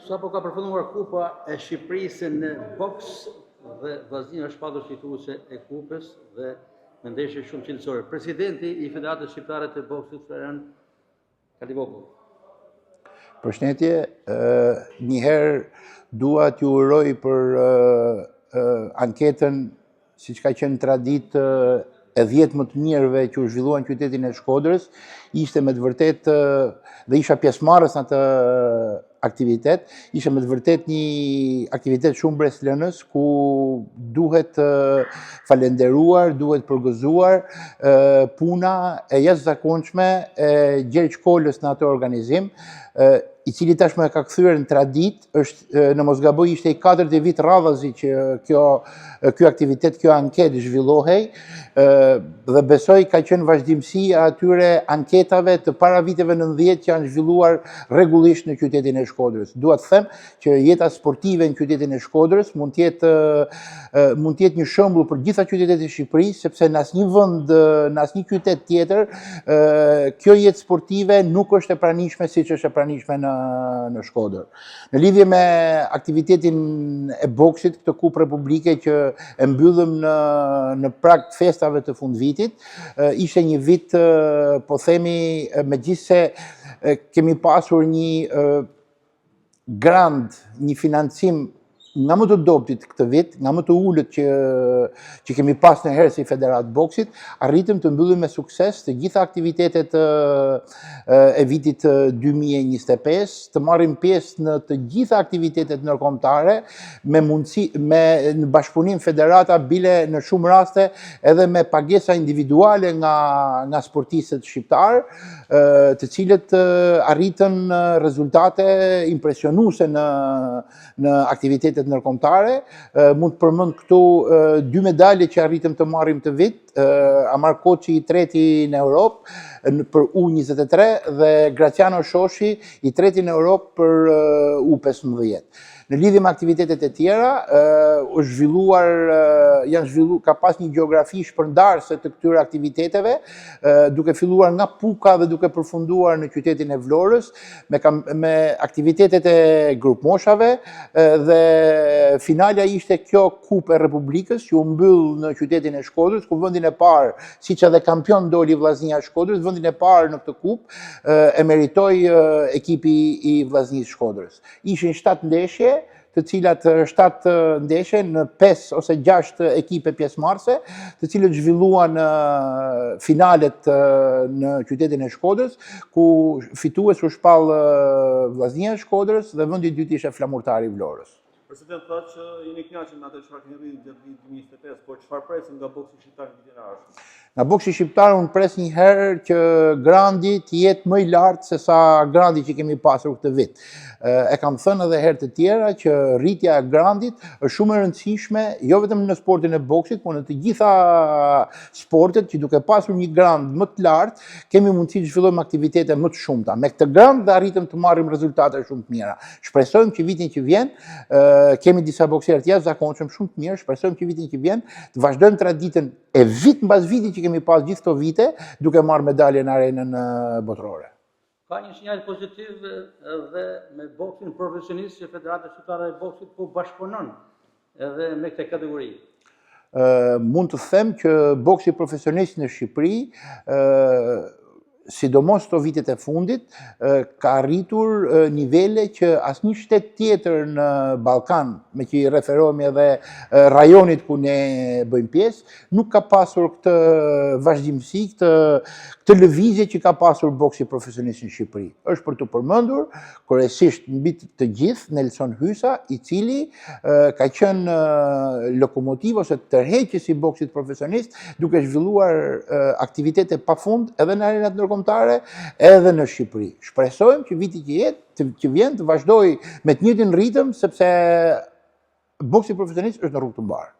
Sapo ka përfunduar Kupa e Shqipërisë në boks dhe Vllaznia është patur fituese e kupës dhe me ndeshje shumë cilësore. Presidenti i Federatës Shqiptare të Boksit, Florian Kalivoku. Përshëndetje, njëherë dua t'ju uroj për anketën, siç ka qenë traditë e 10 më të mirëve që u zhvilluan qytetin e Shkodrës, ishte me të vërtet dhe isha pjesëmarrës në atë aktivitet, ishte me të vërtet një aktivitet shumë breslënës, ku duhet falenderuar, duhet përgëzuar puna e jashtëzakonshme e Gjergj Kolës në atë organizim, i cili tashmë ka kthyer në tradit, është në mos gaboj ishte i 4 vit radhazi që kjo aktivitet, kjo anketë zhvillohej, dhe besoj ka qenë vazhdimsi e atyre anketave të para viteve 90 që janë zhvilluar rregullisht në qytetin e Shkodrës. Dua të them që jeta sportive në qytetin e Shkodrës mund të jetë një shembull për gjitha qytetet e Shqipërisë, sepse në asnjë vend, në asnjë qytet tjetër, kjo jetë sportive nuk është e pranishme siç është e pranishme në Shkodër. Në lidhje me aktivitetin e boksit, këtë Kupë Republike që e mbyllëm në prag të festave të fundvitit, ishte një vit, po themi, megjithse kemi pasur një grant, një financim nga më të dobtit këtë vit, nga më të ullët që kemi pas në herë si Federat Boksit, arritëm të mbyllim me sukses të gjitha aktivitetet e vitit 2025, të marrim pjesë në të gjitha aktivitetet ndërkombëtare, në bashkëpunim federata, bile në shumë raste edhe me pagesa individuale nga sportistët shqiptarë, të cilët arritën rezultate impresionuese në aktivitetet ndërkombëtare. Mund të përmend këtu 2 medalje që arritëm të marrim të vit, Amar Koçi i 3 në Europë për U23 dhe Graciano Shoshi i 3 në Europë për U15. Në lidhje me aktivitetet e tjera, ka pas një gjeografi shpërndarëse të këtyre aktiviteteve, duke filluar nga Puka dhe duke përfunduar në qytetin e Vlorës, me aktivitetet e grupmoshave, dhe finalja ishte kjo Kupë e Republikës, që u mbyll në qytetin e Shkodrës, ku vendin e parë, siç edhe kampion doli Vllaznia e Shkodrës, vendin e parë në këtë kupë e meritoi ekipi i Vllaznisë Shkodrës. Ishin 7 ndeshje, të cilat 7 ndeshje në 5 ose 6 ekipe pjesëmarrëse, të cilët zhvilluan finalet në qytetin e Shkodrës, ku fitues u shpall Vllaznia e Shkodrës dhe vendi i dytë ishte Flamurtari i Vlorës. President tha që jeni kënaqur me atë çfarë keni rritur gjatë vitit 2025, por çfarë presin nga boksi shqiptar në vitin e ardhshëm? Nga boksi shqiptar unë pres një herë që grandi të jetë më i lartë se sa grandi që kemi pasur këtë vit. E kam thënë edhe herë të tjera që rritja e grandit është shumë e rëndësishme, jo vetëm në sportin e boksit, por në të gjitha sportet, që duke pasur një grand më të lartë, kemi mundësi të zhvillojmë aktivitete më të shumta. Me këtë grand dhe arritëm të marrim rezultate shumë të mira. Shpresojmë që vitin që vjen, kemi disa bokserë të jashtëzakonshëm shumë të mirë, shpresojmë që vitin që vjen të vazhdojmë traditën e vit mbas viti që kemi pas gjithë këto vite, duke marrë medalje në arenën botërore. Ka një sinjal pozitiv edhe me boksin profesionist që Federata Shqiptare e Boksit po bashkëpunon edhe me këtë kategori. Mund të them që boksi profesionist në Shqipëri, sidomos këto vitet e fundit, ka arritur nivele që asnjë shtet tjetër në Ballkan, me që i referohemi edhe rajonit ku ne bëjmë pjesë, nuk ka pasur këtë vazhdimsi, këtë lëvizje që ka pasur boksi profesionist në Shqipëri. Është për të përmendur, kryesisht mbi të gjithë, Nelson Hysa, i cili ka qenë lokomotiv ose tërheqës i boksit profesionist, duke zhvilluar aktivitete pafund edhe në arenat ndërkombëtare, edhe në Shqipëri. Shpresojmë që viti që vjen të vazhdoj me të njëjtin ritëm, sepse boksi profesionist është në rrugë të mbarë.